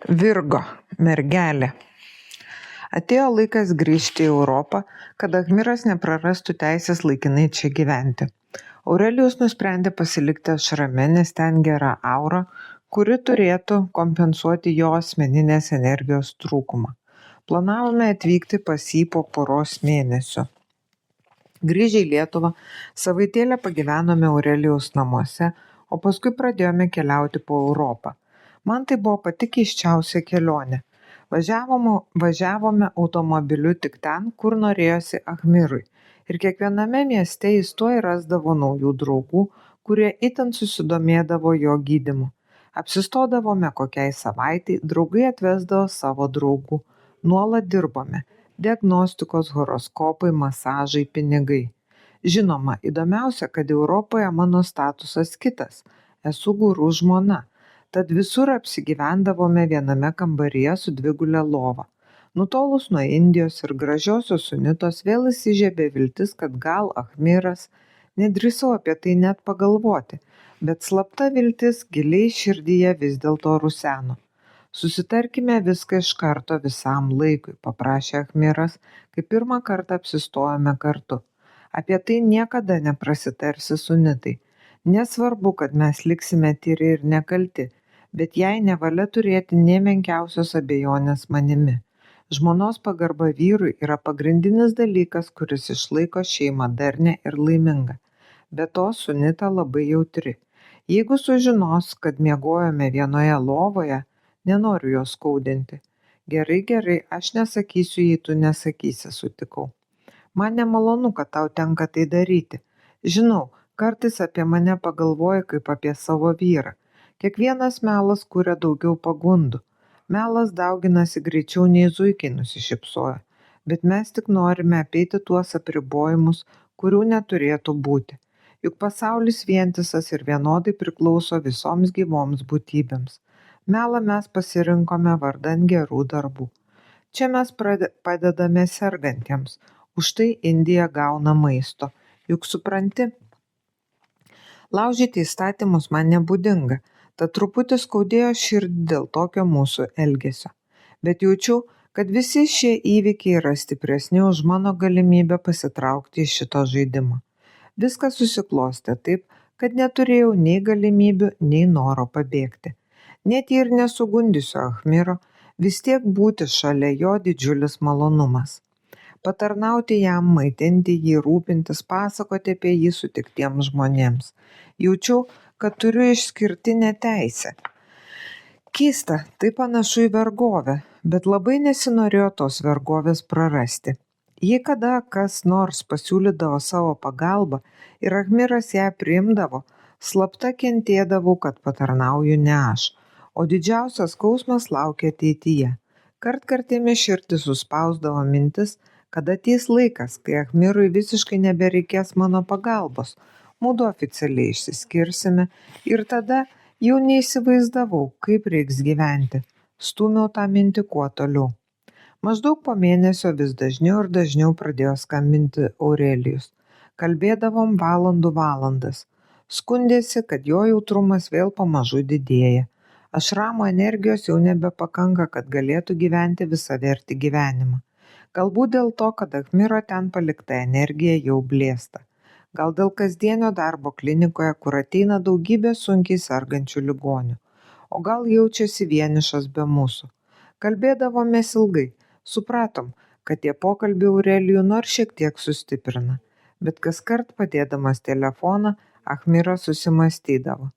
Virgo mergelė. Atėjo laikas grįžti į Europą, kad Achmiras neprarastų teisės laikinai čia gyventi. Aurelijus nusprendė pasilikti Ašrame, nes ten gera aura, kuri turėtų kompensuoti jo asmeninės energijos trūkumą. Planavome atvykti pas jį po poros mėnesių. Grįžę į Lietuvą, savaitėlę pagyvenome Aurelijaus namuose, o paskui pradėjome keliauti po Europą. Man tai buvo pati keisčiausia kelionė. Važiavome automobiliu tik ten, kur norėjosi Achmirui. Ir kiekviename mieste jis tuoj rasdavo naujų draugų, kurie itin susidomėdavo jo gydymu. Apsistodavome kokiai savaitai, draugai atvesdavo savo draugų. Nuolat dirbome. Diagnostikos, horoskopai, masažai, pinigai. Žinoma, įdomiausia, kad Europoje mano statusas kitas. Esu guru žmona. Tad visur apsigyvendavome viename kambaryje su dvigule lova. Nutolus nuo Indijos ir gražiosios Sunitos vėl įsižiebė viltis, kad gal Achmiras, nedrįsau apie tai net pagalvoti, bet slapta viltis giliai širdyje vis dėlto ruseno. Susitarkime viską iš karto visam laikui, paprašė Achmiras, kai pirmą kartą apsistojome kartu. Apie tai niekada neprasitarsi Sunitai. Nesvarbu, kad mes liksime tyri ir nekalti, bet jai nevalia turėti nė menkiausios abejonės manimi. Žmonos pagarba vyrui yra pagrindinis dalykas, kuris išlaiko šeimą darnią ir laimingą. Be to, Sunita labai jautri. Jeigu sužinos, kad miegojome vienoje lovoje, nenoriu jos skaudinti. Gerai, aš nesakysiu, jei tu nesakysi, sutikau. Man nemalonu, kad tau tenka tai daryti. Žinau, kartais apie mane pagalvoji kaip apie savo vyrą. Kiekvienas melas kuria daugiau pagundų. Melas dauginasi greičiau nei zuikiai, nusišypsojo. Bet mes tik norime apeiti tuos apribojimus, kurių neturėtų būti. Juk pasaulis vientisas ir vienodai priklauso visoms gyvoms būtybėms. Melą mes pasirinkome vardan gerų darbų. Čia mes padedame sergantiems. Už tai Indija gauna maisto. Juk supranti? Laužyti įstatymus man nebūdinga. Tad truputį skaudėjo širdį dėl tokio mūsų elgesio. Bet jaučiu, kad visi šie įvykiai yra stipresni už mano galimybę pasitraukti iš šito žaidimo. Viskas susiklostė taip, kad neturėjau nei galimybių, nei noro pabėgti. Net jei ir nesugundysiu Achmiro, vis tiek būti šalia jo didžiulis malonumas. Patarnauti jam, maitinti jį, rūpintis, pasakoti apie jį sutiktiems žmonėms. Jaučiau, kad turiu išskirtinę teisę. Keista, tai panašu į vergovę, bet labai nesinorėjo tos vergovės prarasti. Jei kada kas nors pasiūlydavo savo pagalbą ir Achmiras ją priimdavo, slapta kentėdavau, kad patarnauju ne aš, o didžiausias skausmas laukia ateityje. Kartkartėmis širdį suspausdavo mintis, kad ateis laikas, kai Achmirui visiškai nebereikės mano pagalbos. Mudu oficialiai išsiskirsime ir tada jau neįsivaizdavau, kaip reiks gyventi. Stūmiau tą mintį kuo toliau. Maždaug po mėnesio vis dažniau ir dažniau pradėjo skambinti Aurelijus. Kalbėdavom valandas. Skundėsi, kad jo jautrumas vėl pamažu didėja. Ašramo energijos jau nebepakanka, kad galėtų gyventi visavertį gyvenimą. Galbūt dėl to, kad Achmiro ten palikta energija jau blėsta. Gal dėl kasdienio darbo klinikoje, kur ateina daugybė sunkiai sergančių ligonių. O gal jaučiasi vienišas be mūsų. Kalbėdavomės ilgai. Supratom, kad tie pokalbiai Aurelijų nors šiek tiek sustiprina. Bet kaskart padėdamas telefoną, Achmiras susimąstydavo.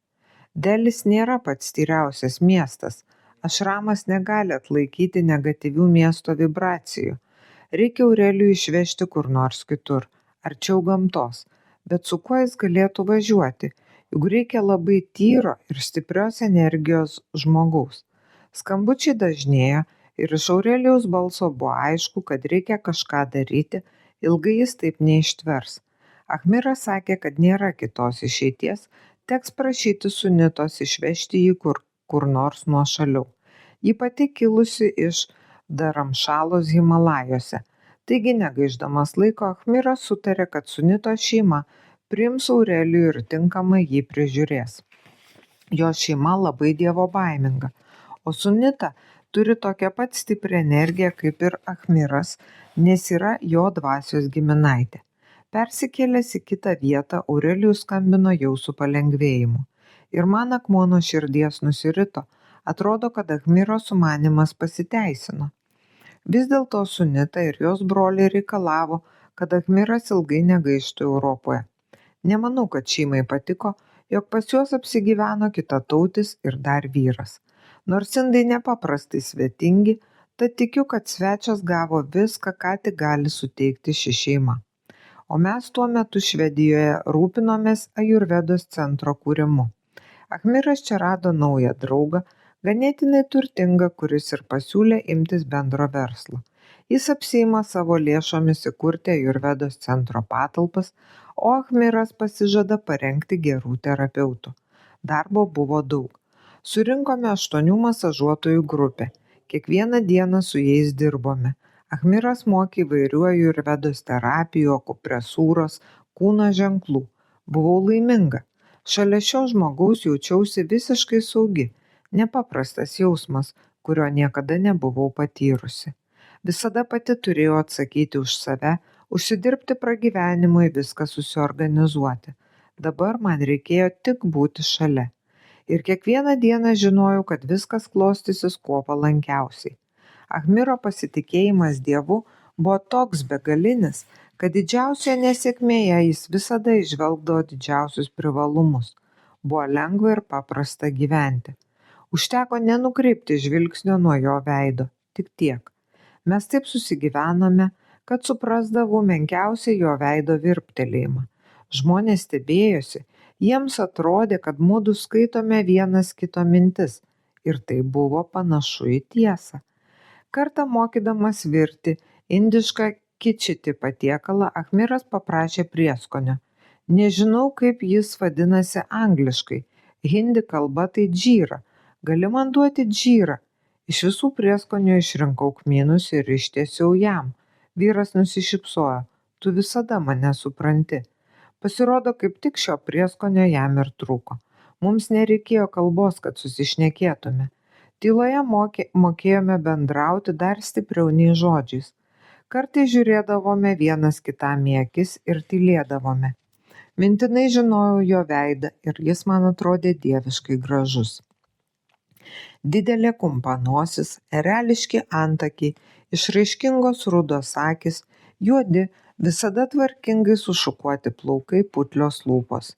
Delis nėra pats tyriausias miestas. Ašramas negali atlaikyti negatyvių miesto vibracijų. Reikia Aurelijų išvežti kur nors kitur, arčiau gamtos. Bet su kuo jis galėtų važiuoti? Juk reikia labai tyro ir stiprios energijos žmogaus. Skambučiai dažnėjo ir iš Aurelijaus balso buvo aišku, kad reikia kažką daryti, ilgai jis taip neištvers. Achmiras sakė, kad nėra kitos išeities, teks prašyti Sunitos išvežti jį kur nors nuošaliau. Ji pati kilusi iš Daramšalos Himalajuose. Taigi, negaišdamas laiko, Achmiras sutarė, kad Sunitos šeima priims Aurelijų ir tinkamai jį prižiūrės. Jo šeima labai dievobaiminga, o Sunita turi tokią pat stiprią energiją kaip ir Achmiras, nes yra jo dvasios giminaitė. Persikėlęs į kitą vietą, Aurelijus skambino jau su palengvėjimu. Ir man akmuo nuo širdies nusirito. Atrodo, kad Achmiro sumanymas pasiteisino. Vis dėlto Sunita ir jos broliai reikalavo, kad Achmiras ilgai negaištų Europoje. Nemanau, kad šeimai patiko, jog pas juos apsigyveno kitatautis ir dar vyras. Nors indai nepaprastai svetingi, tad tikiu, kad svečias gavo viską, ką tik gali suteikti ši šeima. O mes tuo metu Švedijoje rūpinomės Ajurvedos centro kūrimu. Achmiras čia rado naują draugą, ganėtinai turtingą, kuris ir pasiūlė imtis bendro verslo. Jis apsiima savo lėšomis įkurti Ajurvedos centro patalpas, o Achmiras pasižada parengti gerų terapeutų. Darbo buvo daug. Surinkome 8 masažuotojų grupę. Kiekvieną dieną su jais dirbome. Achmiras mokė įvairių Ajurvedos terapijų, akupresūros, kūno ženklų. Buvau laiminga. Šalia šio žmogaus jaučiausi visiškai saugi. Nepaprastas jausmas, kurio niekada nebuvau patyrusi. Visada pati turėjau atsakyti už save, užsidirbti pragyvenimui, viską susiorganizuoti. Dabar man reikėjo tik būti šalia. Ir kiekvieną dieną žinojau, kad viskas klostysis kuo palankiausiai. Achmiro pasitikėjimas Dievu buvo toks begalinis, kad didžiausioje nesėkmėje jis visada įžvelgdavo didžiausius privalumus. Buvo lengva ir paprasta gyventi. Užteko nenukreipti žvilgsnio nuo jo veido, tik tiek. Mes taip susigyvenome, kad suprasdavau menkiausiai jo veido virptelėjimą. Žmonės stebėjosi, jiems atrodė, kad mudu skaitome vienas kito mintis, ir tai buvo panašu į tiesą. Kartą mokydamas virti indišką kičiti patiekalą, Achmiras paprašė prieskonio. Nežinau, kaip jis vadinasi angliškai, hindi kalba tai džyra. Gali man duoti džyrą? Iš visų prieskonių išrinkau kmynus ir ištiesiau jam. Vyras nusišypsojo. Tu visada mane supranti. Pasirodo, kaip tik šio prieskonio jam ir trūko. Mums nereikėjo kalbos, kad susišnekėtume. Tyloje mokėjome bendrauti dar stipriau nei žodžiais. Kartais žiūrėdavome vienas kitam į akis ir tylėdavome. Mintinai žinojau jo veidą ir jis man atrodė dieviškai gražus. Didelė kumpa nosis, ereliški antakiai, išraiškingos rudos akys, juodi, visada tvarkingai sušukuoti plaukai, putlios lūpos.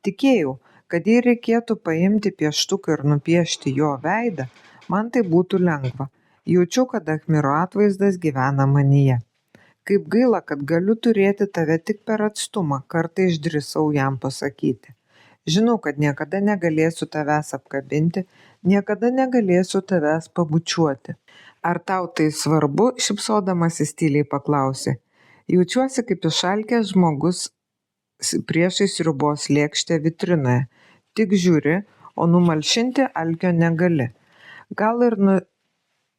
Tikėjau, kad jei reikėtų paimti pieštuką ir nupiešti jo veidą, man tai būtų lengva. Jaučiu, kad Achmiro atvaizdas gyvena manyje. Kaip gaila, kad galiu turėti tave tik per atstumą, kartą išdrįsau jam pasakyti. Žinau, kad niekada negalėsiu tavęs apkabinti, niekada negalėsiu tavęs pabučiuoti. Ar tau tai svarbu, šypsodamasis tyliai paklausė. Jaučiuosi kaip išalkęs žmogus priešais sriubos lėkštę vitrinoje. Tik žiūri, o numalšinti alkio negali. Gal ir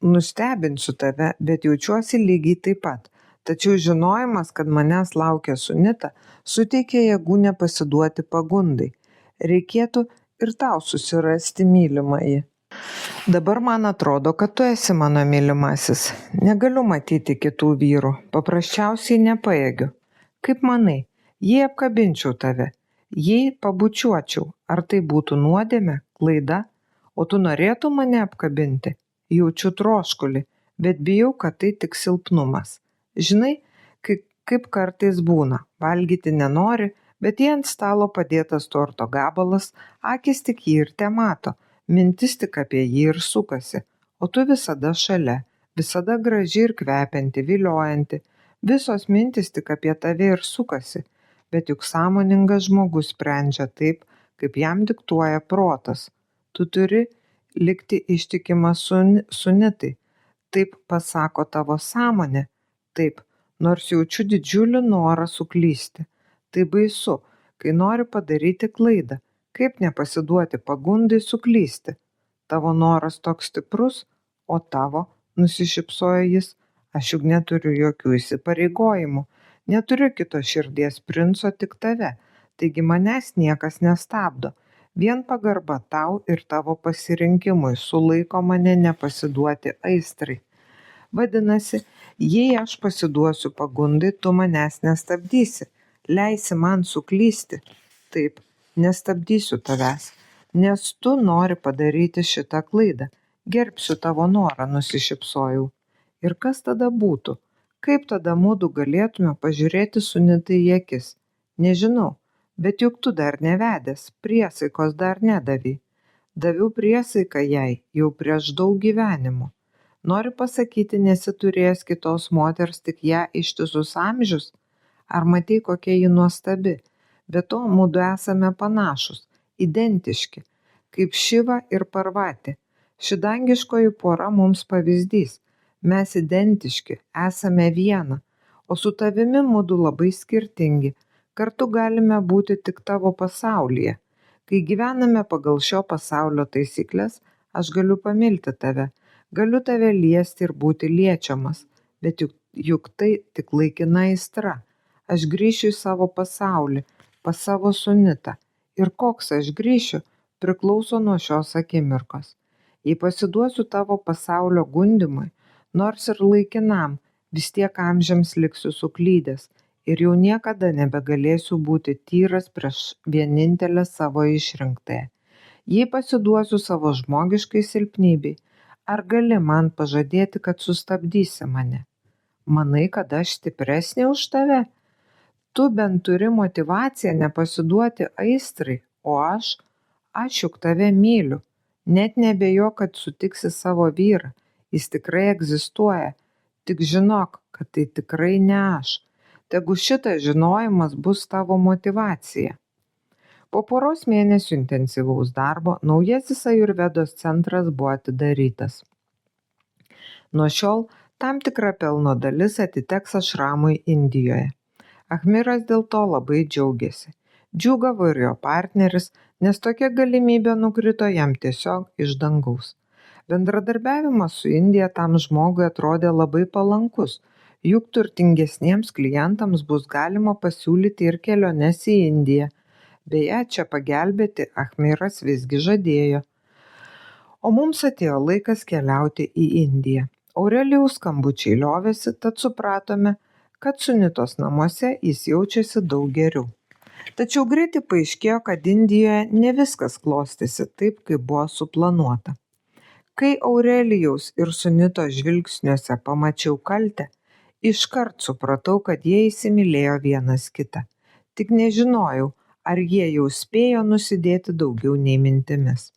nustebinsiu tave, bet jaučiuosi lygiai taip pat. Tačiau žinojimas, kad manęs laukia Sunita, suteikė jėgų nepasiduoti pagundai. Reikėtų ir tau susirasti mylimąjį. Dabar man atrodo, kad tu esi mano mylimasis. Negaliu matyti kitų vyrų, paprasčiausiai nepajėgiu. Kaip manai, jei apkabinčiau tave, jei pabučiuočiau, ar tai būtų nuodėmė, klaida? O tu norėtum mane apkabinti? Jaučiu troškulį, bet bijau, kad tai tik silpnumas. Žinai, kaip kartais būna, valgyti nenori, bet jei ant stalo padėtas torto gabalas, akis tik jį ir temato, mintis tik apie jį ir sukasi, o tu visada šalia, visada graži ir kvepianti, viliojanti, visos mintis tik apie tave ir sukasi, bet juk sąmoningas žmogus sprendžia taip, kaip jam diktuoja protas. Tu turi likti ištikimas Sunitai, taip pasako tavo sąmonė, taip, nors jaučiu didžiulį norą suklysti. Tai baisu, kai nori padaryti klaidą, kaip nepasiduoti pagundai suklysti. Tavo noras toks stiprus, o tavo, nusišypsojo jis, aš juk neturiu jokių įsipareigojimų, neturiu kito širdies princo, tik tave, taigi manęs niekas nestabdo. Vien pagarba tau ir tavo pasirinkimui sulaiko mane nepasiduoti aistrai. Vadinasi, jei aš pasiduosiu pagundai, tu manęs nestabdysi, leisi man suklysti. Taip, nestabdysiu tavęs, nes tu nori padaryti šitą klaidą. Gerbsiu tavo norą, nusišypsojau. Ir kas tada būtų? Kaip tada mudu galėtume pažiūrėti sunitai į akis? Nežinau, bet juk tu dar nevedęs, priesaikos dar nedavei. Daviau priesaiką jai jau prieš daug gyvenimų. Nori pasakyti, nesi turėjęs kitos moters, tik ją ištisus amžius? Ar matei, kokia ji nuostabi? Be to, mudu esame panašus, identiški, kaip Šiva ir Parvati. Ši dangiškoji pora mums pavyzdys. Mes identiški, esame viena, o su tavimi mudu labai skirtingi. Kartu galime būti tik tavo pasaulyje. Kai gyvename pagal šio pasaulio taisyklės, aš galiu pamilti tave, galiu tave liesti ir būti liečiamas, bet juk tai tik laikina aistra. Aš grįšiu į savo pasaulį, pas savo sunitą. Ir koks aš grįšiu, priklauso nuo šios akimirkos. Jei pasiduosiu tavo pasaulio gundymui, nors ir laikinam, vis tiek amžiams liksiu suklydęs ir jau niekada nebegalėsiu būti tyras prieš vienintelę savo išrinktąją. Jei pasiduosiu savo žmogiškai silpnybei, ar gali man pažadėti, kad sustabdysi mane? Manai, kad aš stipresnė už tave? Tu bent turi motyvaciją nepasiduoti aistrai, o aš juk tave myliu. Net nebejok, kad sutiksi savo vyrą, jis tikrai egzistuoja, tik žinok, kad tai tikrai ne aš. Tegu šitas žinojimas bus tavo motyvacija. Po poros mėnesių intensyvaus darbo naujasis Ajurvedos centras buvo atidarytas. Nuo šiol tam tikra pelno dalis atiteks ašramui Indijoje. Ahmiras dėl to labai džiaugiasi. Džiūgavo ir jo partneris, nes tokia galimybė nukrito jam tiesiog iš dangaus. Bendradarbiavimas su Indija tam žmogui atrodė labai palankus, juk turtingesniems klientams bus galima pasiūlyti ir keliones į Indiją. Beje, čia pagelbėti Ahmiras visgi žadėjo. O mums atėjo laikas keliauti į Indiją. Aurelijaus skambučiai liovėsi, tad supratome, kad sunitos namuose jis jaučiasi daug geriau. Tačiau greitai paaiškėjo, kad Indijoje ne viskas klostėsi taip, kaip buvo suplanuota. Kai Aurelijaus ir sunitos žvilgsniuose pamačiau kaltę, iškart supratau, kad jie įsimylėjo vienas kitą. Tik nežinojau, ar jie jau spėjo nusidėti daugiau nei mintimis.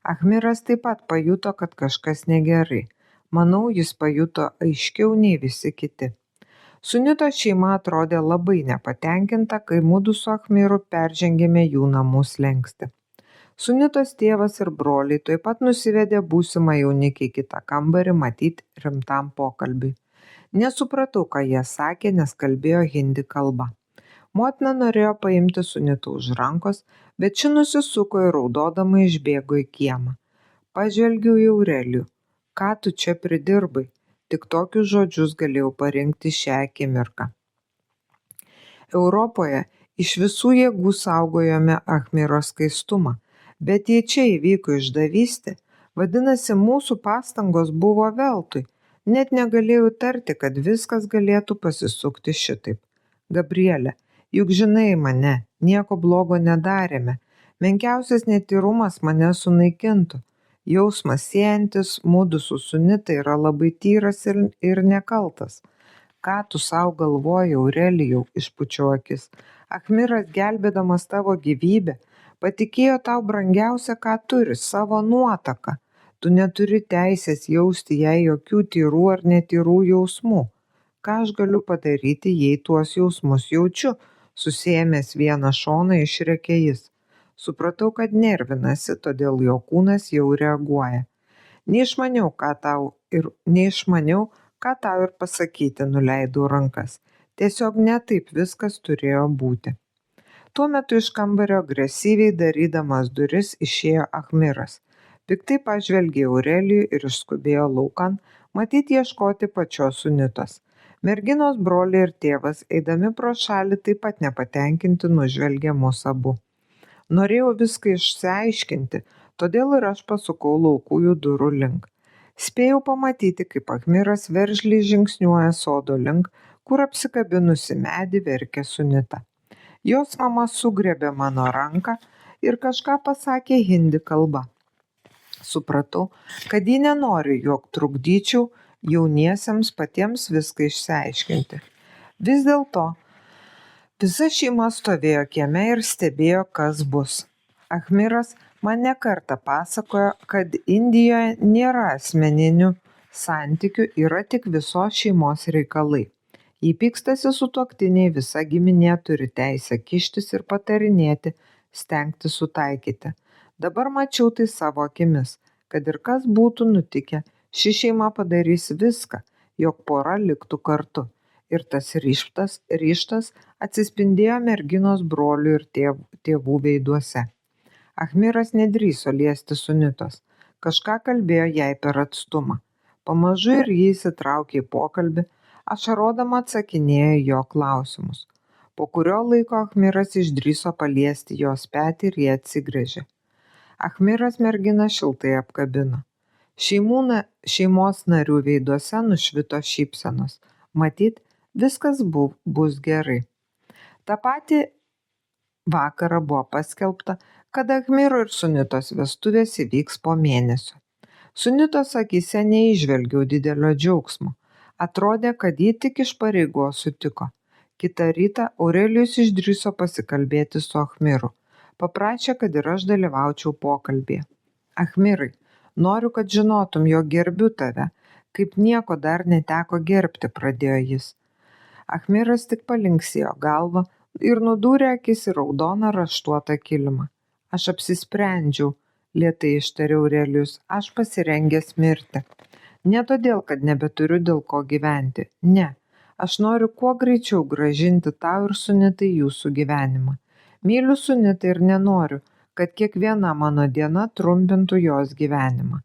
Ahmiras taip pat pajuto, kad kažkas negerai. Manau, jis pajuto aiškiau nei visi kiti. Sunitos šeima atrodė labai nepatenkinta, kai mudu su Ahmiru peržengėme jų namų slenkstį. Sunitos tėvas ir broliai taip pat nusivedė būsimą jaunikį į kitą kambarį matyti rimtam pokalbiui. Nesupratau, ką jie sakė, nes kalbėjo hindi kalba. Motina norėjo paimti Sunitą už rankos, bet ši nusisuko ir raudodama išbėgo į kiemą. Pažvelgiau į Aurelijų. Ką tu čia pridirbai? Tik tokius žodžius galėjau parinkti šią akimirką. Europoje iš visų jėgų saugojome Ahmiro skaistumą, bet jei čia įvyko išdavystė, vadinasi, mūsų pastangos buvo veltui. Net negalėjau tarti, kad viskas galėtų pasisukti šitaip. Gabrielė, juk žinai mane, nieko blogo nedarėme. Menkiausias netyrumas mane sunaikintų. Jausmas siejantis mudu su Sunita yra labai tyras ir nekaltas. Ką tu savo galvoji, Aurelijau, išpučiau akis. Ahmiras, gelbėdamas tavo gyvybę, patikėjo tau brangiausia, ką turi, savo nuotaką. Tu neturi teisės jausti jai jokių tyrų ar netyrų jausmų. Ką aš galiu padaryti, jei tuos jausmus jaučiu? Susiėmęs vieną šoną išrėkė jis. Supratau, kad nervinasi, todėl jo kūnas jau reaguoja. Neišmaniau, ką tau ir pasakyti, nuleidau rankas. Tiesiog netaip viskas turėjo būti. Tuo metu iš kambario agresyviai darydamas duris išėjo Ahmiras. Piktai pažvelgė Aurelijų ir išskubėjo laukan, matyt ieškoti pačios Sunitos. Merginos broliai ir tėvas, eidami pro šalį, taip pat nepatenkinti nužvelgė mus abu. Norėjau viską išsiaiškinti, todėl ir aš pasukau laukųjų durų link. Spėjau pamatyti, kaip Achmiras veržliai žingsniuoja sodo link, kur apsikabinusi medį verkė Sunita. Jos mama sugriebė mano ranką ir kažką pasakė hindi kalba. Supratau, kad ji nenori, jog trukdyčiau jauniesiems patiems viską išsiaiškinti. Vis dėlto visa šeima stovėjo kieme ir stebėjo, kas bus. Achmiras man nekartą pasakojo, kad Indijoje nėra asmeninių santykių, yra tik visos šeimos reikalai. Jei pykstasi sutuoktiniai, visa giminė turi teisę kištis ir patarinėti, stengti sutaikyti. Dabar mačiau tai savo akimis, kad ir kas būtų nutikę, ši šeima padarys viską, jog pora liktų kartu. Ir tas ryžtas atsispindėjo merginos brolių ir tėvų veiduose. Achmiras nedrįso liesti Sunitos. Kažką kalbėjo jai per atstumą. Pamažu ir jį įsitraukė į pokalbį, ašarodama atsakinėjo jo klausimus. Po kurio laiko Achmiras išdrįso paliesti jos petį ir jie atsigręžė. Achmiras merginą šiltai apkabino. Šeimos narių veiduose nušvito šypsenos. Matyt, viskas bus gerai. Ta pati vakarą buvo paskelbta, kad Achmiro ir Sunitos vestuvės įvyks po mėnesio. Sunitos akyse neįžvelgiau didelio džiaugsmo. Atrodė, kad ji tik iš pareigos sutiko. Kitą rytą Aurelijus išdrįso pasikalbėti su Achmiru. Paprašė, kad ir aš dalyvaučiau pokalbėje. Achmirai, noriu, kad žinotum, jog gerbiu tave, kaip nieko dar neteko gerbti, pradėjo jis. Achmiras tik palinksėjo galvą ir nudūrė akis į raudoną raštuotą kilimą. Aš apsisprendžiau, lėtai ištarė Aurelijus, aš pasirengęs mirti. Ne todėl, kad nebeturiu dėl ko gyventi. Ne, aš noriu kuo greičiau grąžinti tau ir Sunitai jūsų gyvenimą. Myliu Sunitą ir nenoriu, kad kiekviena mano diena trumpintų jos gyvenimą.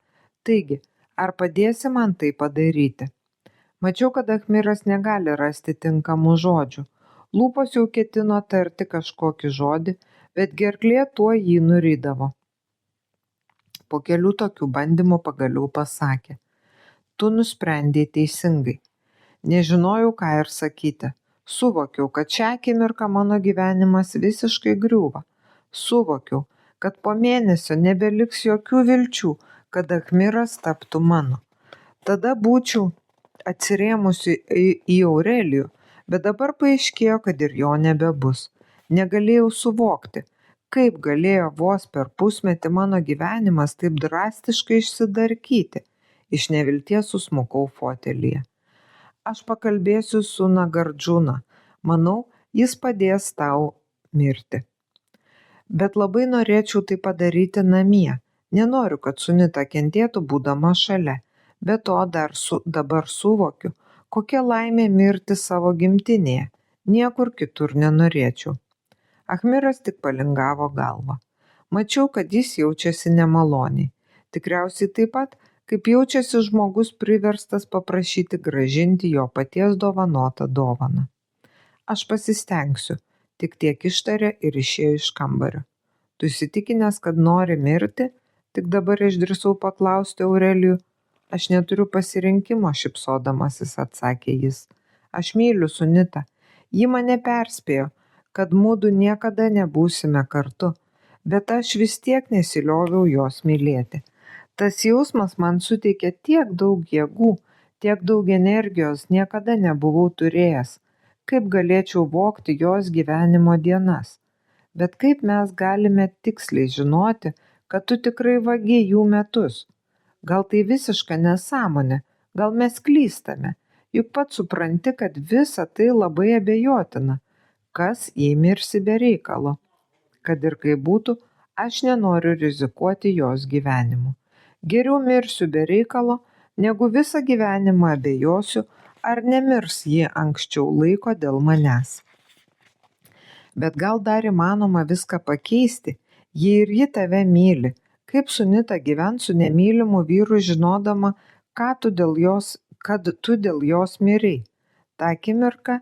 Taigi, ar padėsi man tai padaryti? Mačiau, kad Achmiras negali rasti tinkamų žodžių. Lūpos jau ketino tarti kažkokį žodį, bet gerklė tuo jį nurydavo. Po kelių tokių bandymų pagaliau pasakė. Tu nusprendei teisingai. Nežinojau, ką ir sakyti. Suvokiau, kad šią akimirką mano gyvenimas visiškai griūva. Suvokiau, kad po mėnesio nebeliks jokių vilčių, kad Achmiras taptų mano. Tada būčiau atsirėmusi į Aurelijų, bet dabar paaiškėjo, kad ir jo nebebus. Negalėjau suvokti, kaip galėjo vos per pusmetį mano gyvenimas taip drastiškai išsidarkyti. Iš nevilties susmukau fotelyje. Aš pakalbėsiu su Nagardžuna. Manau, jis padės tau mirti. Bet labai norėčiau tai padaryti namie. Nenoriu, kad Sunita kentėtų būdama šalia. Be to dabar suvokiu, kokia laimė mirti savo gimtinėje. Niekur kitur nenorėčiau. Achmiras tik palingavo galvą. Mačiau, kad jis jaučiasi nemaloniai. Tikriausiai taip pat, kaip jaučiasi žmogus priverstas paprašyti grąžinti jo paties dovanotą dovaną. Aš pasistengsiu, tik tiek ištarė ir išėjo iš kambario. Tu įsitikinęs, kad nori mirti? Tik dabar išdrįsau paklausti Aurelijų. Aš neturiu pasirinkimo, šypsodamasis atsakė jis. Aš myliu Sunitą. Ji mane perspėjo, kad mudu niekada nebūsime kartu, bet aš vis tiek nesilioviau jos mylėti. Tas jausmas man suteikė tiek daug jėgų, tiek daug energijos, niekada nebuvau turėjęs. Kaip galėčiau vogti jos gyvenimo dienas? Bet kaip mes galime tiksliai žinoti, kad tu tikrai vagiai jų metus? Gal tai visiška nesąmonė, gal mes klystame, juk pats supranti, kad visa tai labai abejotina. Kas, jei mirsi be reikalo? Kad ir kaip būtų, aš nenoriu rizikuoti jos gyvenimu. Geriau mirsiu be reikalo, negu visą gyvenimą abejosiu, ar nemirs ji anksčiau laiko dėl manęs. Bet gal dar įmanoma viską pakeisti, jei ir ji tave myli. Kaip Sunita gyvens su nemylimu vyru, žinodama, kad tu dėl jos mirei? Ta akimirka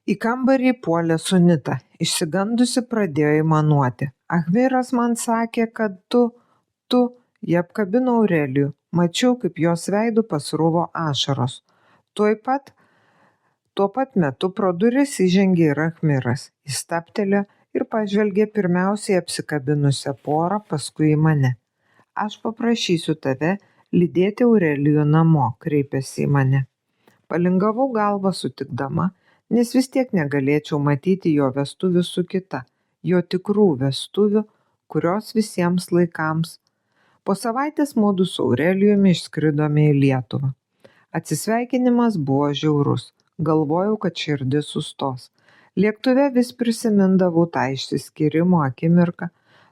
Į kambarį puolė Sunita, išsigandusi pradėjo aimanuoti. Ahmiras man sakė, kad tu, jie apkabino Aurelijų. Mačiau, kaip jos veidu pasrūvo ašaros. Tuo pat metu pro duris įžengė ir Ahmiras. Jis stabtelėjo ir pažvelgė pirmiausiai apsikabinusią porą, paskui į mane. Aš paprašysiu tave lydėti Aurelijų namo, kreipėsi į mane. Palingavau galvą sutikdama, nes vis tiek negalėčiau matyti jo vestuvių su kita, jo tikrų vestuvių, kurios visiems laikams. Po savaitės mudu su Aurelijumi išskridome į Lietuvą. Atsisveikinimas buvo žiaurus, galvojau, kad širdis sustos. Lėktuve vis prisimindavau tą išsiskyrimo akimirką,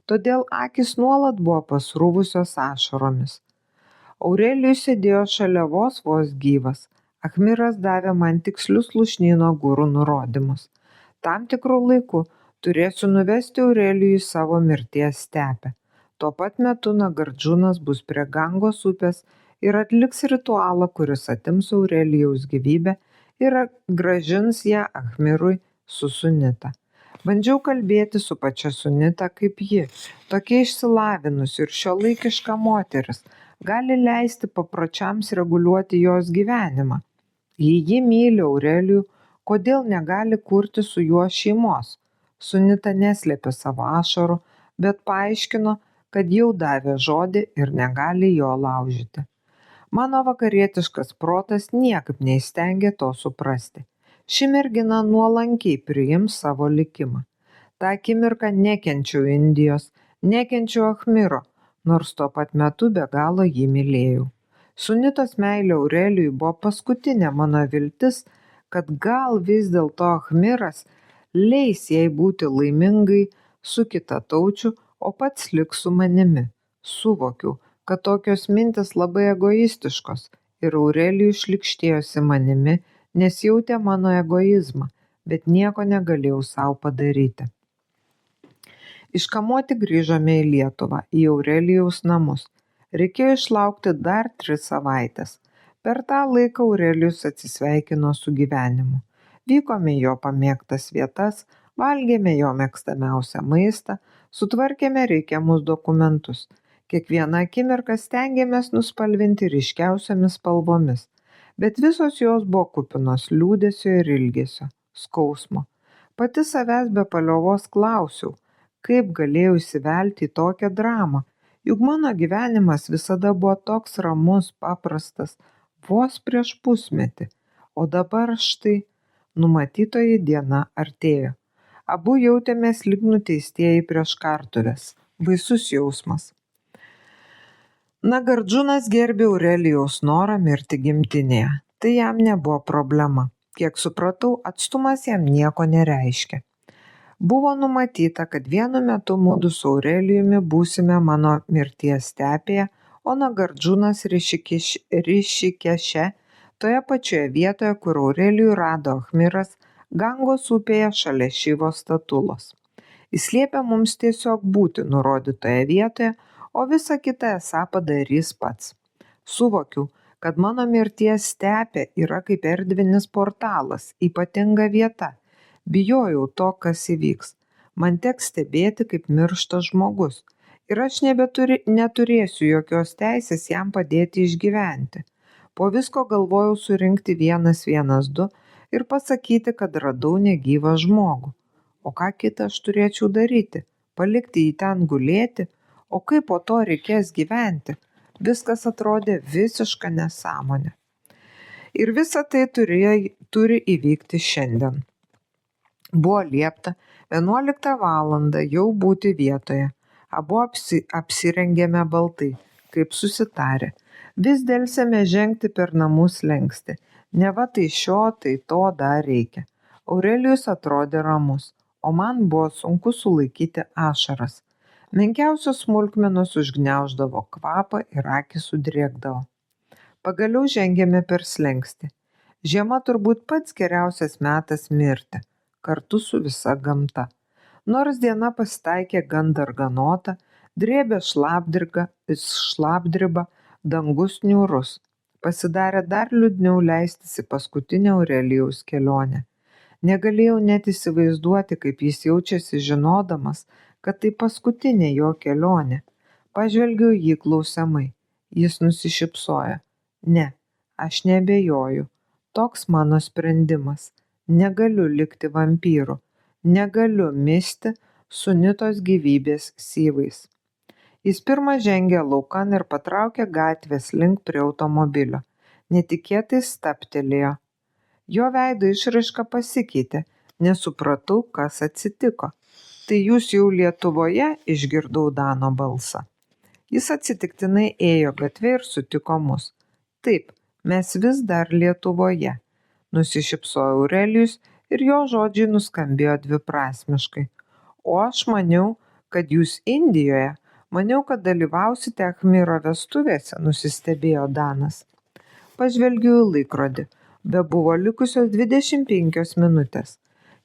todėl akys nuolat buvo pasrūvusios ašaromis. Aurelijus sėdėjo šalia vos gyvas. Ahmiras davė man tikslius lūšnyno gurų nurodymus. Tam tikrų laikų turėsiu nuvesti Aurelijų į savo mirties stepę. Tuo pat metu Nagardžunas bus prie Gangos upės ir atliks ritualą, kuris atims Aurelijaus gyvybę ir grąžins ją Ahmirui su Sunita. Bandžiau kalbėti su pačia Sunita, kaip ji, tokia išsilavinusi ir šiuolaikiška moteris, gali leisti papročiams reguliuoti jos gyvenimą. Jei ji myli Aurelijų, kodėl negali kurti su juo šeimos? Sunita neslėpė savo ašarų, bet paaiškino, kad jau davė žodį ir negali jo laužyti. Mano vakarietiškas protas niekaip neįstengė to suprasti. Ši mergina nuolankiai priims savo likimą. Ta akimirką nekenčiau Indijos, nekenčiau Ahmiro, nors tuo pat metu be galo jį mylėjau. Sunitos meilė Aurelijui buvo paskutinė mano viltis, kad gal vis dėlto Ahmiras leis jai būti laimingai su kitataučiu, o pats liks su manimi. Suvokiau, kad tokios mintis labai egoistiškos ir Aurelijus šlykštėjosi manimi, nes jautė mano egoizmą, bet nieko negalėjau savo padaryti. Iškamuoti grįžome į Lietuvą, į Aurelijaus namus. Reikėjo išlaukti dar 3 savaitės. Per tą laiką Aurelijus atsisveikino su gyvenimu. Vykome į jo pamėgtas vietas, valgėme jo mėgstamiausią maistą, sutvarkėme reikiamus dokumentus. Kiekvieną akimirką stengiamės nuspalvinti ryškiausiomis spalvomis, bet visos jos buvo kupinos liūdesio ir ilgesio, skausmo. Pati savęs be paliovos klausiau, kaip galėjau įsivelti į tokią dramą, juk mano gyvenimas visada buvo toks ramus, paprastas, vos prieš pusmetį, o dabar štai numatytoji diena artėjo. Abu jautėmės lyg nuteistieji prieš kartuves. Baisus jausmas. Nagardžunas gerbė Aurelijaus norą mirti gimtinėje. Tai jam nebuvo problema. Kiek supratau, atstumas jam nieko nereiškia. Buvo numatyta, kad vienu metu mudu su Aurelijumi būsime mano mirties stepėje, o Nagardžunas Rišikeše, toje pačioje vietoje, kur Aurelijų rado Ahmiras, Gangos upėje šalia Šivos statulos. Jis liepė mums tiesiog būti nurodytoje vietoje, o visą kitą esą padarys pats. Suvokiau, kad mano mirties stepė yra kaip erdvinis portalas, ypatinga vieta. Bijojau to, kas įvyks. Man teks stebėti, kaip miršta žmogus. Ir aš neturėsiu jokios teisės jam padėti išgyventi. Po visko galvojau surinkti 112 ir pasakyti, kad radau negyvą žmogų. O ką kitą aš turėčiau daryti? Palikti jį ten gulėti? O kaip po to reikės gyventi? Viskas atrodė visiška nesąmonė. Ir visa tai turi įvykti šiandien. Buvo liepta 11 valandą jau būti vietoje. Abu apsirengėme baltai, kaip susitarę. Vis delsėme žengti per namų slenkstį. Neva tai šio, tai to dar reikia. Aurelijus atrodė ramus, o man buvo sunku sulaikyti ašaras. Menkiausios smulkmenos užgniauždavo kvapą ir akys sudrėkdavo. Pagaliau žengėme per slenkstį. Žiema turbūt pats geriausias metas mirti, kartu su visa gamta. Nors diena pasitaikė gan darganota, drėbė šlapdriba, dangus niūrus. Pasidarė dar liūdniau leistis į paskutinę Aurelijaus kelionę. Negalėjau net įsivaizduoti, kaip jis jaučiasi žinodamas, kad tai paskutinė jo kelionė. Pažvelgiau jį klausiamai. Jis nusišypsojo. Ne, aš neabejoju. Toks mano sprendimas. Negaliu likti vampyru. Negaliu misti sunitos gyvybės syvais. Jis pirmą žengė laukan ir patraukė gatvės link prie automobilio. Netikėtai stabtelėjo. Jo veido išraiška pasikeitė. Nesupratau, kas atsitiko. Tai jūs jau Lietuvoje, išgirdau Dano balsą. Jis atsitiktinai ėjo gatvę ir sutiko mus. Taip, mes vis dar Lietuvoje. Nusišypsojo Aurelijus ir jo žodžiai nuskambėjo dviprasmiškai. O aš maniau, kad jūs Indijoje. Maniau, kad dalyvausite Achmiro vestuvėse, nusistebėjo Danas. Pažvelgiau į laikrodį. Bebuvo likusios 25 minutės.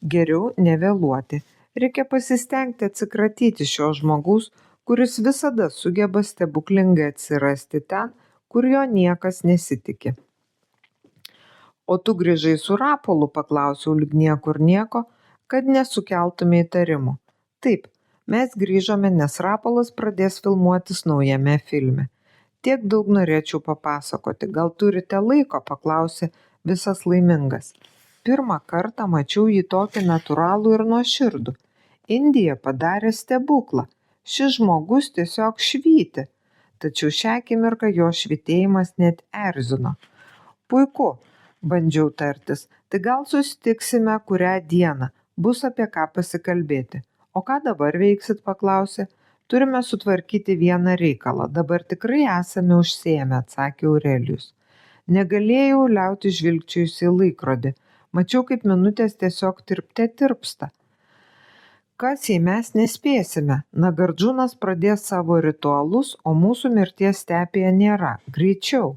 Geriau nevėluoti. Reikia pasistengti atsikratyti šio žmogaus, kuris visada sugeba stebuklingai atsirasti ten, kur jo niekas nesitiki. O tu grįžai su Rapolu, paklausiau lyg niekur nieko, kad nesukeltume įtarimų. Taip, mes grįžome, nes Rapolas pradės filmuotis naujame filme. Tiek daug norėčiau papasakoti, gal turite laiko, paklausė visas laimingas. Pirmą kartą mačiau jį tokį natūralų ir nuoširdų. Indija padarė stebuklą. Šis žmogus tiesiog švyti. Tačiau šią akimirką jo švytėjimas net erzino. Puiku, bandžiau tartis. Tai gal susitiksime kurią dieną. Bus apie ką pasikalbėti. O ką dabar veiksit, paklausė. Turime sutvarkyti vieną reikalą. Dabar tikrai esame užsiėmę, atsakė Aurelijus. Negalėjau liauti žvilgčiojus į laikrodį. Mačiau, kaip minutės tiesiog tirpsta. Kas jei mes nespėsime? Nagardžunas pradės savo ritualus, o mūsų mirties stepėje nėra. Greičiau.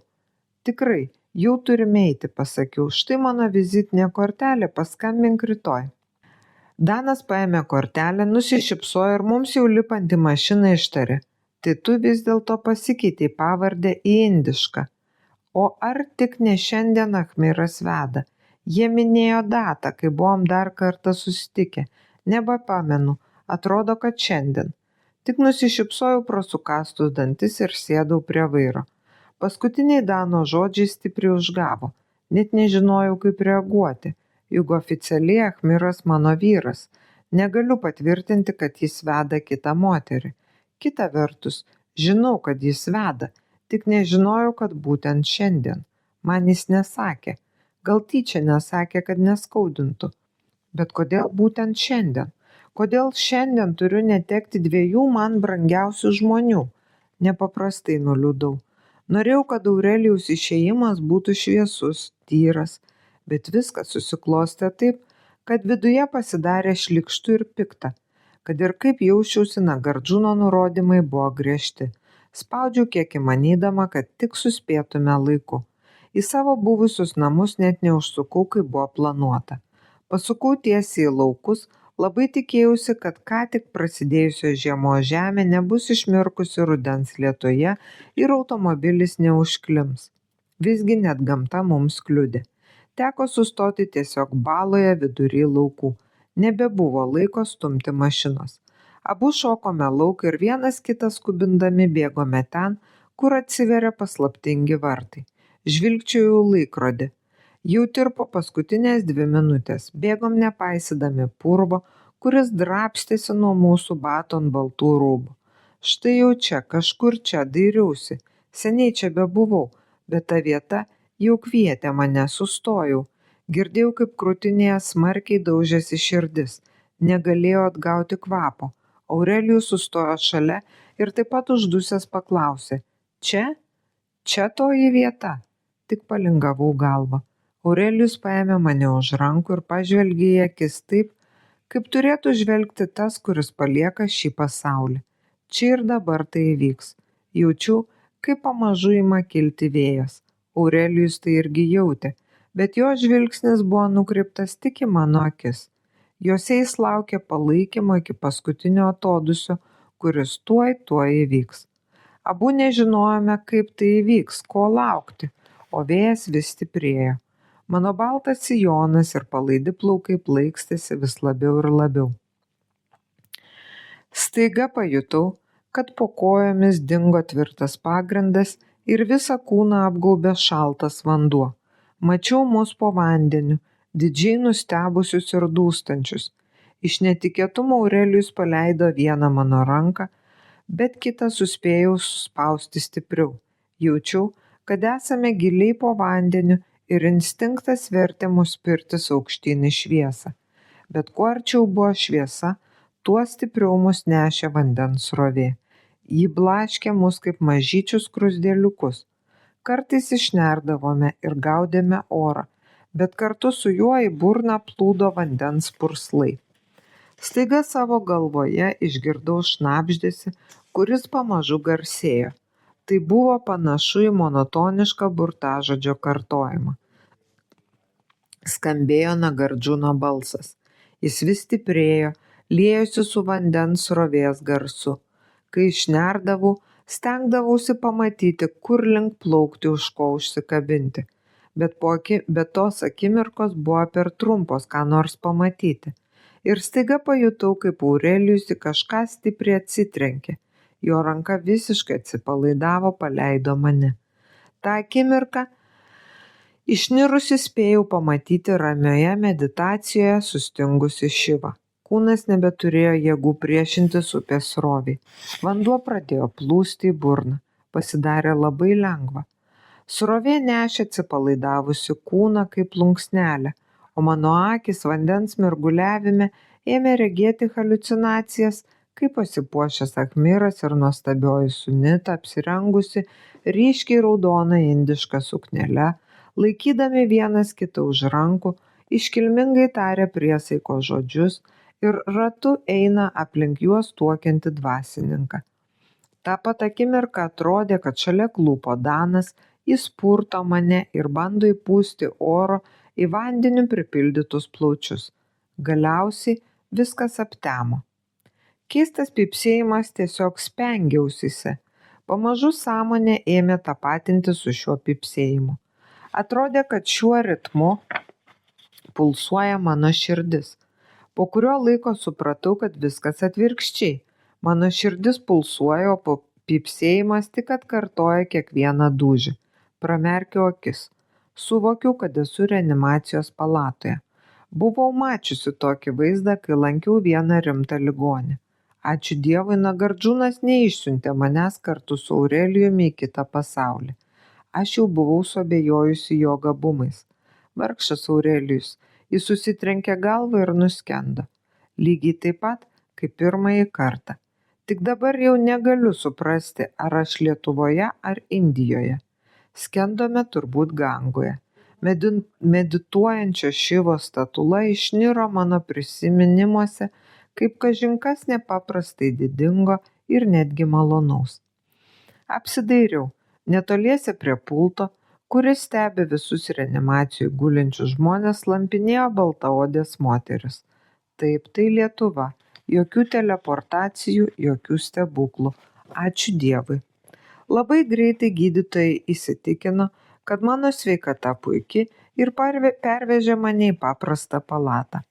Tikrai, jau turime eiti, pasakiau. Štai mano vizitinė kortelė, paskambink rytoj. Danas paėmė kortelę, nusišypsojo ir mums jau lipant į mašiną ištarė. Tai tu vis dėlto pasikeitei pavardę į indišką. O ar tik ne šiandien Achmiras veda? Jie minėjo datą, kai buvom dar kartą susitikę. Nebepamenu, atrodo, kad šiandien. Tik nusišypsojau pro sukąstus dantis ir sėdau prie vairo. Paskutiniai Dano žodžiai stipriai užgavo. Net nežinojau, kaip reaguoti. Juk oficialiai Achmiras mano vyras. Negaliu patvirtinti, kad jis veda kitą moterį. Kita vertus, žinau, kad jis veda. Tik nežinojau, kad būtent šiandien. Man jis nesakė. Gal tyčia nesakė, kad neskaudintų. Bet kodėl būtent šiandien? Kodėl šiandien turiu netekti 2 man brangiausių žmonių? Nepaprastai nuliūdau. Norėjau, kad Aurelijaus išėjimas būtų šviesus, tyras, bet viskas susiklostė taip, kad viduje pasidarė šlykštu ir pikta. Kad ir kaip jausčiausi, Nagardžuno nurodymai buvo griežti. Spaudžiau kiek įmanydama, kad tik suspėtume laiku. Į savo buvusius namus net neužsukau, kaip buvo planuota. Pasukau tiesiai į laukus, labai tikėjausi, kad ką tik prasidėjusio žiemos žemė nebus išmirkusi rudens lietuje ir automobilis neužklims. Visgi net gamta mums kliudė. Teko sustoti tiesiog baloje vidury laukų. Nebebuvo laiko stumti mašinos. Abu šokome lauk ir vienas kitas skubindami bėgome ten, kur atsiveria paslaptingi vartai. Žvilgčiojau laikrodį. Jau tirpo paskutinės 2 minutės. Bėgom nepaisydami purvo, kuris drabstėsi nuo mūsų batų ant baltų rūbų. Štai jau čia, kažkur čia dairiausi. Seniai čia bebuvau, bet ta vieta jau kvietė mane, sustojau. Girdėjau, kaip krūtinėje smarkiai daužėsi širdis. Negalėjau atgauti kvapo. Aurelijus sustojo šalia ir taip pat uždusęs paklausė. Čia? Čia toji vieta? Tik palingavau galvą. Aurelijus paėmė mane už rankų ir pažvelgė į akis taip, kaip turėtų žvelgti tas, kuris palieka šį pasaulį. Čia ir dabar tai įvyks. Jaučiu, kaip pamažu ima kilti vėjas. Aurelijus tai irgi jautė, bet jo žvilgsnis buvo nukreiptas tik į mano akis. Jose jis laukė palaikymo iki paskutinio atodusio, kuris tuoj įvyks. Abu nežinojome, kaip tai įvyks, ko laukti, o vėjas vis stiprėjo. Mano baltas sijonas ir palaidi plaukai plaikstėsi vis labiau ir labiau. Staiga pajutau, kad po kojomis dingo tvirtas pagrindas ir visą kūną apgaubė šaltas vanduo. Mačiau mus po vandeniu, didžiai nustebusius ir dūstančius. Iš netikėtumo Aurelijus paleido vieną mano ranką, bet kitą suspėjau suspausti stipriau. Jaučiau, kad esame giliai po vandeniu ir instinktas vertė mus spirtis aukštyn į šviesą. Bet kuo arčiau buvo šviesa, tuo stipriau mus nešė vandens srovė. Ji blaškė mus kaip mažyčius skruzdėliukus. Kartais išnerdavome ir gaudėme orą, bet kartu su juo į burną plūdo vandens purslai. Staiga savo galvoje išgirdau šnabždesį, kuris pamažu garsėjo. Tai buvo panašu į monotonišką burtažodžio kartojimą. Skambėjo Nagardžuno balsas. Jis vis stiprėjo, liejosi su vandens srovės garsu. Kai išnerdavau, stengdavausi pamatyti, kur link plaukti, už ko užsikabinti. Bet tos akimirkos buvo per trumpos, ką nors pamatyti. Ir staiga pajutau, kaip Aurelijus į kažką stipriai atsitrenkė. Jo ranka visiškai atsipalaidavo, paleido mane. Ta akimirka išnirusi spėjau pamatyti ramioje meditacijoje sustingusi Šivą. Kūnas nebeturėjo jėgų priešintis upės sroviai. Vanduo pradėjo plūsti į burną. Pasidarė labai lengva. Srovė nešė atsipalaidavusi kūną kaip plunksnelę, o mano akys vandens mirguliavime ėmė regėti haliucinacijas, kaip pasipuošęs Achmiras ir nuostabioji Sunita apsirengusi ryškiai raudoną indišką suknelę, laikydami vienas kitą už rankų, iškilmingai tarė priesaiko žodžius ir ratu eina aplink juos tuokiantį dvasininką. Ta pat akimirka atrodė, kad šalia klūpo Danas, jis purto mane ir bando įpūsti oro į vandeniu pripildytus plaučius. Galiausiai viskas aptemo. Keistas pypsėjimas tiesiog spengė ausyse. Pamažu sąmonė ėmė tapatinti su šiuo pypsėjimu. Atrodė, kad šiuo ritmu pulsuoja mano širdis. Po kurio laiko supratau, kad viskas atvirkščiai. Mano širdis pulsuoja, o pypsėjimas tik atkartoja kiekvieną dūžį. Pramerkiau akis. Suvokiau, kad esu reanimacijos palatoje. Buvau mačiusi tokį vaizdą, kai lankiau vieną rimtą ligonį. Ačiū Dievui, Nagardžunas neišsiuntė manęs kartu su Aurelijumi į kitą pasaulį. Aš jau buvau suabejojusi jo gabumais. Vargšas Aurelijus, jis susitrenkė galvą ir nuskendo. Lygiai taip pat, kaip pirmąjį kartą. Tik dabar jau negaliu suprasti, ar aš Lietuvoje ar Indijoje. Skendome turbūt Gangoje. Medituojančio Šivos statula išniro mano prisiminimuose kaip kažinkas nepaprastai didingo ir netgi malonaus. Apsidairiau, netoliese prie pulto, kuris stebi visus reanimacijų gulinčius žmonės, lampinėjo baltaodės moteris. Taip, tai Lietuva. Jokių teleportacijų, jokių stebuklų. Ačiū Dievui. Labai greitai gydytojai įsitikino, kad mano sveikata puiki ir pervežė mane į paprastą palatą.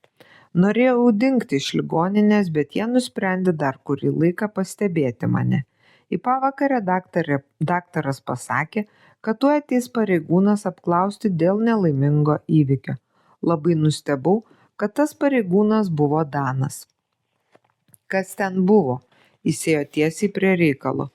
Norėjau dingti iš ligoninės, bet jie nusprendė dar kurį laiką pastebėti mane. Į pavakarę daktaras pasakė, kad tuoj ateis pareigūnas apklausti dėl nelaimingo įvykio. Labai nustebau, kad tas pareigūnas buvo Danas. Kas ten buvo? Jis ėjo tiesiai prie reikalo.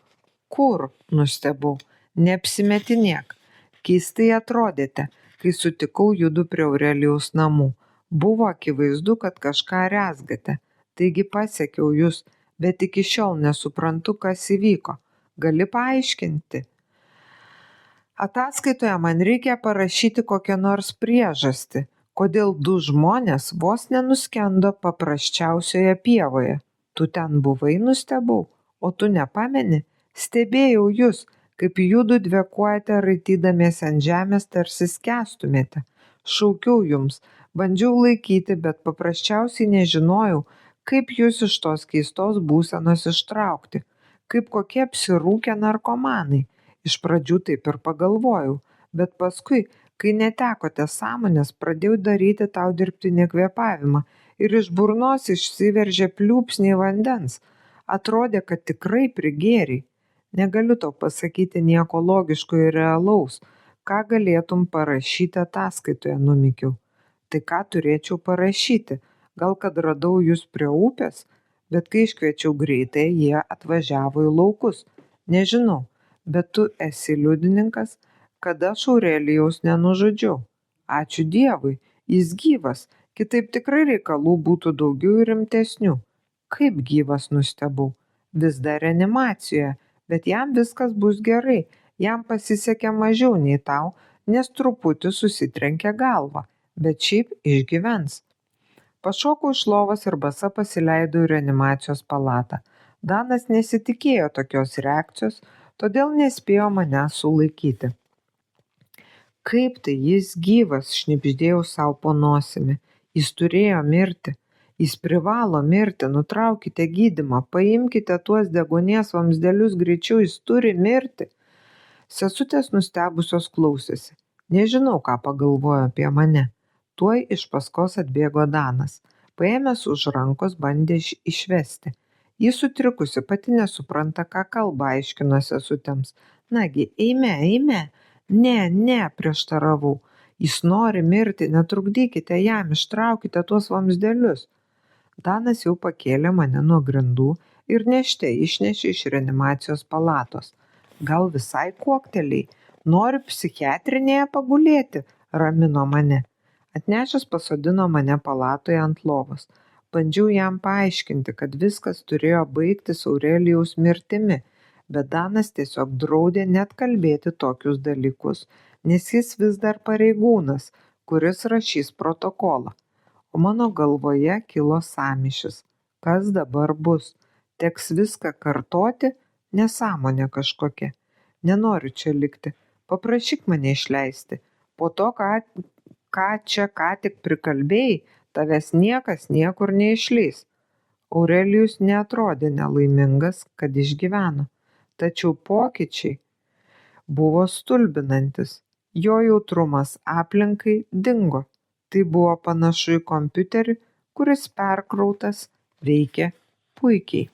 Kur? Nustebau. Neapsimetinėk. Keistai atrodėte, kai sutikau judu prie Aurelijaus namų. Buvo akivaizdu, kad kažką rezgate. Taigi pasekiau jūs, bet iki šiol nesuprantu, kas įvyko. Gali paaiškinti? Ataskaitoje man reikia parašyti kokią nors priežastį, kodėl du žmonės vos nenuskendo paprasčiausioje pievoje. Tu ten buvai, nustebau, o tu nepameni? Stebėjau jūs, kaip judu dvekuojate raitydamiesi ant žemės, tarsi skęstumėte. Šaukiau jums, bandžiau laikyti, bet paprasčiausiai nežinojau, kaip jūs iš tos keistos būsenos ištraukti, kaip kokie apsirūkę narkomanai. Iš pradžių taip ir pagalvojau, bet paskui, Kai netekote sąmonės, pradėjau daryti tau dirbtinį kvėpavimą ir iš burnos išsiveržė pliūpsniai vandens. Atrodė, kad tikrai prigėrei. Negaliu tau pasakyti nieko logiško ir realaus. Ką galėtum parašyti ataskaitoje, numikiau. Tai ką turėčiau parašyti? Gal kad radau jūs prie upės? Bet kai iškviečiau greitai, jie atvažiavo į laukus. Nežinau, bet tu esi liudininkas, kad aš Aurelijaus nenužudžiau. Ačiū Dievui, jis gyvas, kitaip tikrai reikalų būtų daugiau ir rimtesnių. Kaip gyvas, nustebau. Vis dar reanimacijoje, bet jam viskas bus gerai. Jam pasisekė mažiau nei tau, nes truputį susitrenkė galvą, bet šiaip išgyvens. Pašokau iš lovos ir basa pasileidau į reanimacijos palatą. Danas nesitikėjo tokios reakcijos, todėl nespėjo mane sulaikyti. Kaip tai jis gyvas, šnibždėjau savo po nosimi. Jis turėjo mirti. Jis privalo mirti, nutraukite gydymą, paimkite tuos deguonies vamzdelius greičiau, jis turi mirti. Sesutės nustebusios klausėsi. Nežinau, ką pagalvojo apie mane. Tuoj iš paskos atbėgo Danas. Paėmęs už rankos bandė išvesti. Jis sutrikusi, pati nesupranta, ką kalba, aiškino sesutėms. Nagi, eime. Ne, prieštaravau. Jis nori mirti, netrukdykite jam, ištraukite tuos vamzdelius. Danas jau pakėlė mane nuo grindų ir nešte išnešė iš reanimacijos palatos. Gal visai kuokteliai, nori psichiatrinėje pagulėti, ramino mane. Atnešęs pasodino mane palatoje ant lovos. Bandžiau jam paaiškinti, kad viskas turėjo baigtis Aurelijaus mirtimi, bet Danas tiesiog draudė net kalbėti tokius dalykus, nes jis vis dar pareigūnas, kuris rašys protokolą. O mano galvoje kilo sąmyšis. Kas dabar bus? Teks viską kartoti? Nesąmonė kažkokia. Nenoriu čia likti. Paprašyk mane išleisti. Po to, ką čia ką tik prikalbėjai, tavęs niekas niekur neišleis. Aurelijus neatrodė nelaimingas, kad išgyveno. Tačiau pokyčiai buvo stulbinantis. Jo jautrumas aplinkai dingo. Tai buvo panašu į kompiuterį, kuris perkrautas, veikė puikiai.